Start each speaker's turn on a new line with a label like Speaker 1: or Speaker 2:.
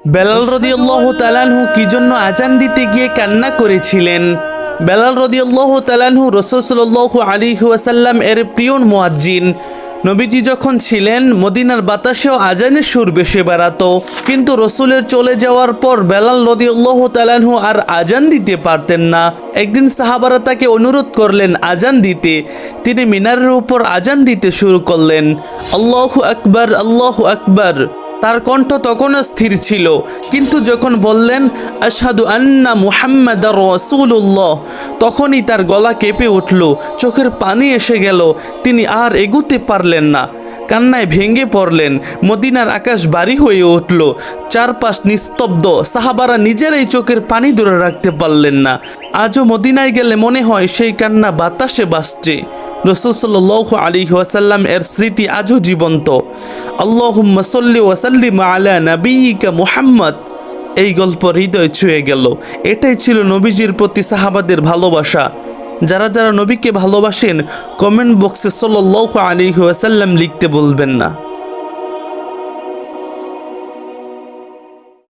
Speaker 1: বেলাল রাদিয়াল্লাহু তাআলা আনহু কি জন্য আজান দিতে গিয়ে কান্না করেছিলেন? বেলাল রাদিয়াল্লাহু তাআলা আনহু রাসূল সাল্লাল্লাহু আলাইহি ওয়াসাল্লাম এর প্রিয় মুয়াজ্জিন। নবীজি যখন ছিলেন মদিনার বাতাসেও আজানের সুর ভেসে বেড়াতো, কিন্তু রসুলের চলে যাওয়ার পর বেলাল রাদিয়াল্লাহু তাআলা আনহু আর আজান দিতে পারতেন না। একদিন সাহাবারা তাকে অনুরোধ করলেন আজান দিতে। তিনি মিনারের উপর আজান দিতে শুরু করলেন, আল্লাহু আকবার, আল্লাহু আকবার। তার কণ্ঠ তখনও স্থির ছিল, কিন্তু যখন বললেন আশহাদু আন্না মুহাম্মাদার রাসূলুল্লাহ, তখনই তার গলা কেঁপে উঠল, চোখের পানি এসে গেল। তিনি আর এগুতে পারলেন না, কান্নায় ভেঙে পড়লেন। মদিনার আকাশ ভারী হয়ে উঠল, চারপাশ নিস্তব্ধ। সাহাবারা নিজেরাই চোখের পানি ধরে রাখতে পারলেন না। আজও মদিনায় গেলে মনে হয় সেই কান্না বাতাসে ভাসছে। রাসূল সাল্লাল্লাহু আলাইহি ওয়াসাল্লাম এর স্মৃতি আজও জীবন্ত। আল্লাহুম্মা সাল্লি ওয়া সাল্লিম আলা নাবিয়িকা মুহাম্মদ। এই গল্প হৃদয় ছুঁয়ে গেল। এটাই ছিল নবীজির প্রতি সাহাবাদের ভালোবাসা। যারা যারা নবীকে ভালোবাসেন কমেন্ট বক্সে সাল্লাল্লাহু আলাইহি ওয়াসাল্লাম লিখতে বলবেন না।